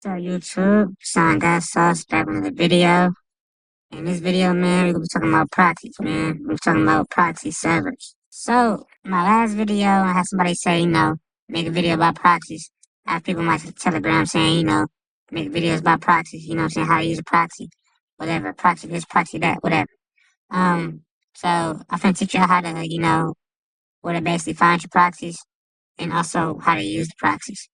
So YouTube, Sean got sauce back with another video. In this video, man, we're gonna be talking about proxies, man. We're talking about proxy servers. So my last video, I had somebody say, make a video about proxies. I have people on my Telegram saying, make videos about proxies, what I'm saying, how to use a proxy, whatever, proxy this, proxy that, whatever. Um, so I'm gonna teach you how to, where to basically find your proxies and also how to use the proxies.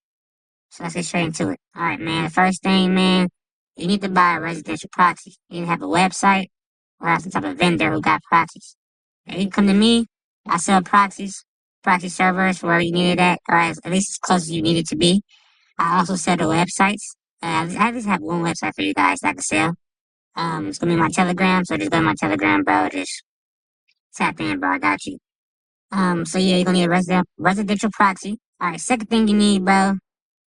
So let's get straight into it. All right, man. The first thing, man, you need to buy a residential proxy. You need to have a website or have some type of vendor who got proxies. And you can come to me. I sell proxies, proxy servers for wherever you need it at, or at least as close as you need it to be. I also sell the websites. I just have one website for you guys that I can sell. It's gonna be my Telegram, so just go to my Telegram, bro. Just tap in, bro. I got you. So yeah, you're gonna need a residential proxy. All right, second thing you need, bro,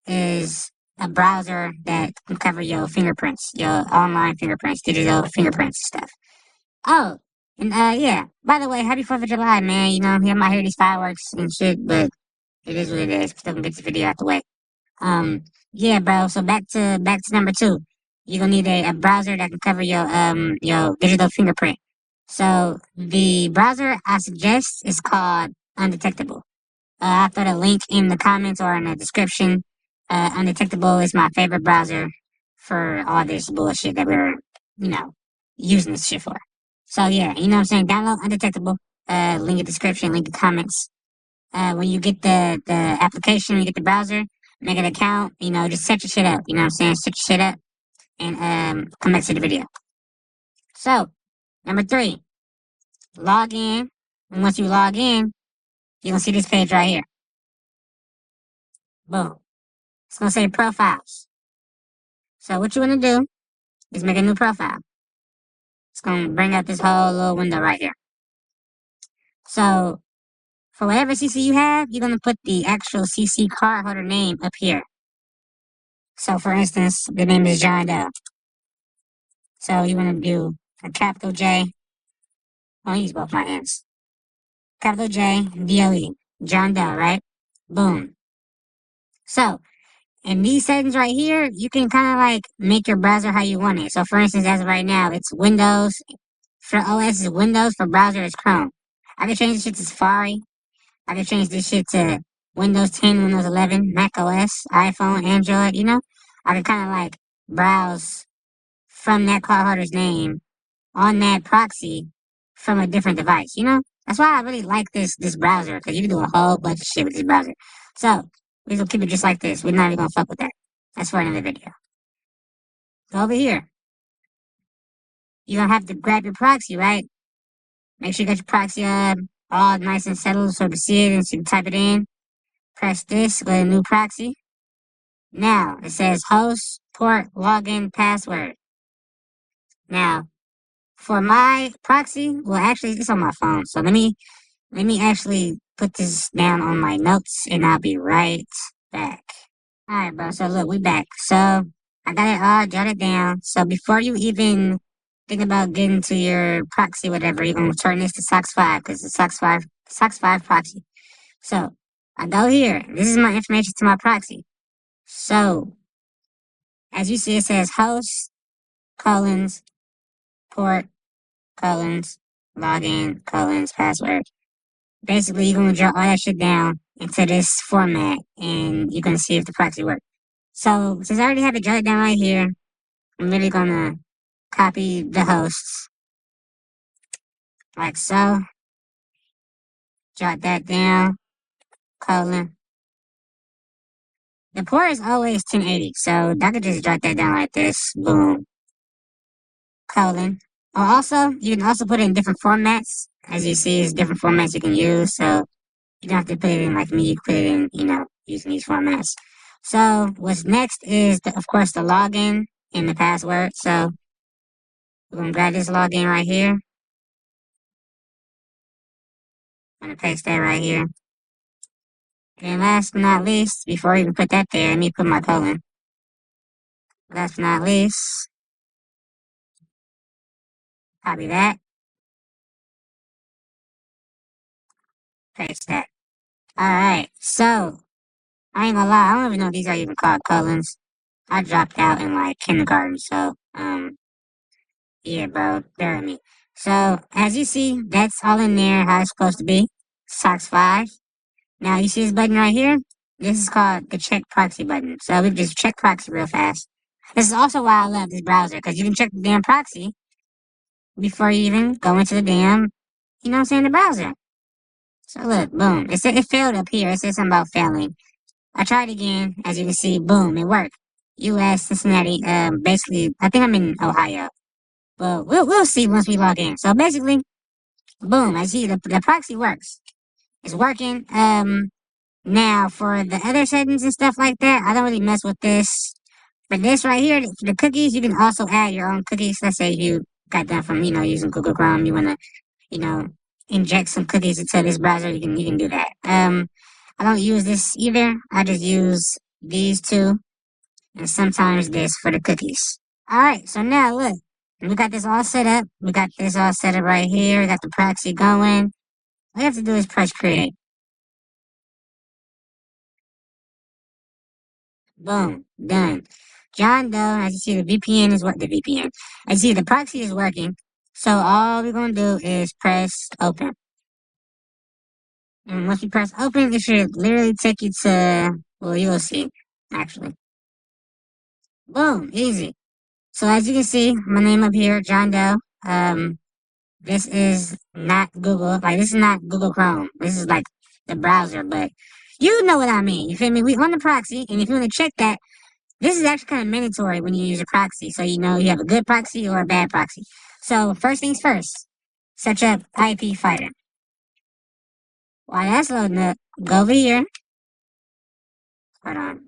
is a browser that can cover your fingerprints, your online fingerprints, digital fingerprints and stuff. Oh, and yeah. By the way, happy 4th of July, man. You might hear these fireworks and shit, but it is what it is. Still gonna get this video out the way. Yeah, bro. So back to number two. You're gonna need a browser that can cover your digital fingerprint. So the browser I suggest is called Undetectable. I'll throw the link in the comments or in the description. Undetectable is my favorite browser for all this bullshit that we're, you know, using this shit for. So yeah, you know what I'm saying? Download Undetectable. Link in the description, link in the comments. When you get the application, when you get the browser, make an account, just set your shit up. You know what I'm saying? Set your shit up and come back to the video. So, number three, log in. And once you log in, you're gonna see this page right here. Boom. It's gonna say profiles. So what you wanna do is make a new profile. It's gonna bring up this whole little window right here. So for whatever CC you have, you're gonna put the actual CC cardholder name up here. So for instance, the name is John Doe. So you wanna do a capital J. I'll use both my hands. Capital J, DOE. John Doe, right? Boom. So in these settings right here, you can kind of like make your browser how you want it. So for instance, as of right now, it's Windows. For OS is Windows, for browser is Chrome. I can change this shit to Safari. I can change this shit to Windows 10, Windows 11, Mac OS, iPhone, Android, I can kind of like browse from that cardholder's name on that proxy from a different device. That's why I really like this browser, because you can do a whole bunch of shit with this browser. So, we're gonna keep it just like this. We're not even gonna fuck with that. That's for another video. So over here, you're gonna have to grab your proxy, right? Make sure you got your proxy all nice and settled so you can see it and so you can type it in. Press this with a new proxy. Now, it says host, port, login, password. Now, for my proxy, well, actually, it's on my phone. So let me actually put this down on my notes and I'll be right back. Alright, bro. So look, we back. So I got it all jotted down. So before you even think about getting to your proxy, whatever, you're gonna turn this to SOCKS 5 because it's SOCKS 5 proxy. So I go here. This is my information to my proxy. So as you see, it says host, colons, port, colons, login, colons, password. Basically, you're gonna draw all that shit down into this format, and you're gonna see if the proxy works. So since I already have it jotted down right here, I'm really gonna copy the hosts like so. Jot that down. Colon. The port is always 1080, so I could just jot that down like this. Boom. Colon. Or also, you can also put it in different formats. As you see, it's different formats you can use, so you don't have to put it in like me, you can put it in, using these formats. So what's next is, of course, the login and the password. So we're gonna grab this login right here. I'm gonna paste that right here. And last but not least, before I even put that there, let me put my colon. Last but not least, copy that, paste that. Alright, so, I ain't gonna lie, I don't even know if these are even called colons. I dropped out in like kindergarten, so yeah, bro, bear with me. So as you see, that's all in there how it's supposed to be. Socks 5. Now you see this button right here? This is called the check proxy button. So we just check proxy real fast. This is also why I love this browser, because you can check the damn proxy before you even go into the damn, you know what I'm saying, the browser. So look, boom. It said it failed up here. It said something about failing. I tried again. As you can see, boom, it worked. U.S. Cincinnati. Basically, I think I'm in Ohio. But we'll see once we log in. So basically, boom. I see the proxy works. It's working. Now for the other settings and stuff like that, I don't really mess with this. For this right here, for the cookies, you can also add your own cookies. Let's say you got them from using Google Chrome. You wanna you know inject some cookies into this browser. You can do that. I don't use this either. I just use these two and sometimes this for the cookies. All right, so now look, we got this all set up. We got this all set up right here. We got the proxy going. All you have to do is press create. Boom, done. John Doe, as you see, the VPN is what the VPN. As you see, the proxy is working. So all we're gonna do is press open. And once you press open, it should literally take you to, well, you'll see, actually. Boom, easy. So as you can see, my name up here, John Doe. This is not Google. Like, this is not Google Chrome. This is like the browser, but you know what I mean. You feel me? We on the proxy, and if you want to check that, this is actually kind of mandatory when you use a proxy. So you know you have a good proxy or a bad proxy. So first things first, search up IP Fighter. While that's loading up, go over here. Hold on.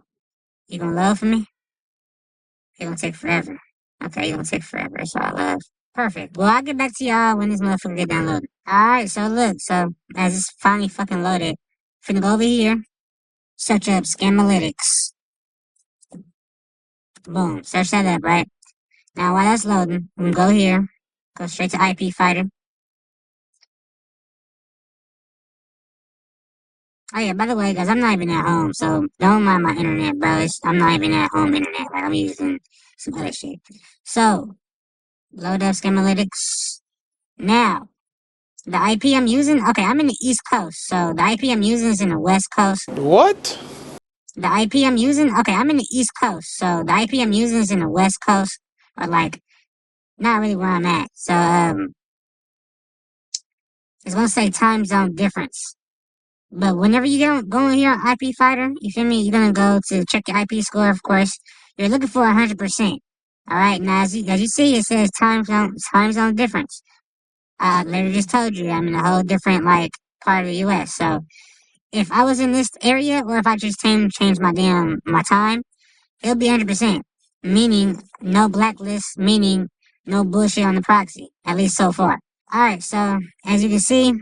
You gonna load for me? It's gonna take forever. Okay, it's gonna take forever. That's all I love. Perfect. Well, I'll get back to y'all when this motherfucker get downloaded. Alright, so look, so as it's finally fucking loaded, finna go over here, search up Scamalytics. Boom, search that up, right? Now while that's loading, I'm gonna go here, go straight to IP Fighter. Oh yeah, by the way, guys, I'm not even at home, so don't mind my internet, bro. I'm not even at home internet, like I'm using some other shit. So, load up Scamalytics. Now, the IP I'm using, okay, I'm in the East Coast, so the IP I'm using is in the West Coast. What? The IP I'm using, okay, I'm in the East Coast, so the IP I'm using is in the West Coast, or like, not really where I'm at. So, it's gonna say time zone difference. But whenever you go in here on IP Fighter, you feel me? You're gonna go to check your IP score, of course. You're looking for 100%. All right, now as you see, it says time zone difference. I literally just told you I'm in a whole different like part of the U.S. So if I was in this area, or if I just changed my time, it'll be 100%. Meaning no blacklist, meaning no bullshit on the proxy. At least so far. All right, so as you can see,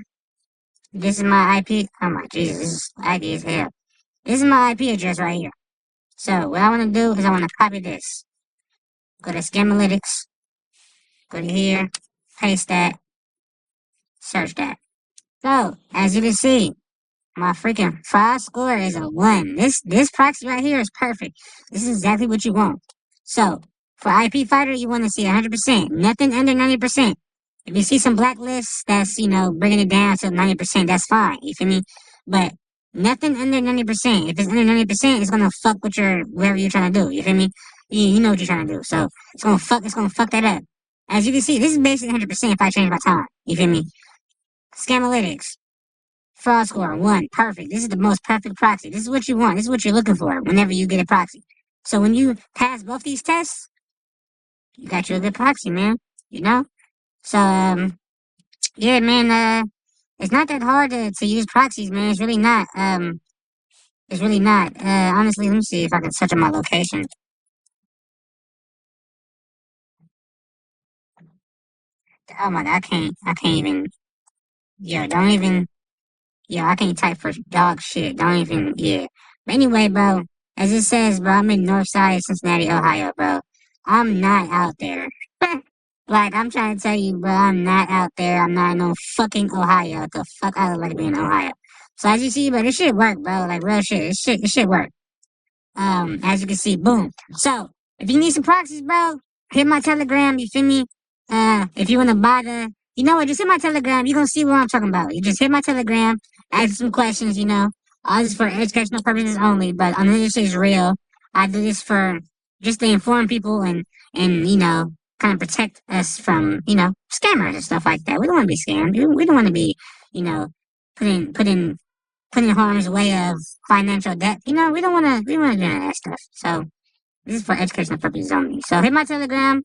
this is my IP. Oh my Jesus, this is laggy as hell. This is my IP address right here. So what I want to do is I want to copy this. Go to Scamalytics. Go to here. Paste that. Search that. So as you can see, my freaking file score is a 1. This proxy right here is perfect. This is exactly what you want. So for IP Fighter, you want to see 100%. Nothing under 90%. If you see some blacklists that's, bringing it down to 90%, that's fine. You feel me? But nothing under 90%. If it's under 90%, it's gonna fuck with whatever you're trying to do. You feel me? You know what you're trying to do. So it's gonna fuck that up. As you can see, this is basically 100% if I change my time. You feel me? Scamalytics. Fraud score, 1. Perfect. This is the most perfect proxy. This is what you want. This is what you're looking for whenever you get a proxy. So when you pass both these tests, you got you a good proxy, man. You know? So, yeah, man, it's not that hard to use proxies, man. It's really not. It's really not. Honestly, let me see if I can search on my location. Oh my god, I can't even, don't even, I can't type for dog shit. Don't even, yeah. But anyway, bro, as it says, bro, I'm in North Side, Cincinnati, Ohio, bro. I'm not out there. Like, I'm trying to tell you, bro, I'm not out there. I'm not in no fucking Ohio. The fuck I look like being in Ohio. So as you see, bro, this shit work, bro. Like, real shit. This shit work. As you can see, boom. So if you need some proxies, bro, hit my Telegram. You feel me? If you wanna buy the, you know what? Just hit my Telegram. You gonna see what I'm talking about. You just hit my Telegram, ask some questions. You know, all this for educational purposes only. But none of this is real. I do this for just to inform people and you know, kind of protect us from you know scammers and stuff like that. We don't want to be scammed. We don't want to be you know put in harm's way of financial debt. You know, we don't want to do any of that stuff. So this is for educational purposes only. So hit my Telegram.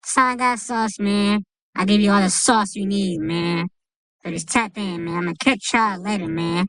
Sign got sauce, man. I give you all the sauce you need, man. So just tap in, man. I'm gonna catch y'all later, man.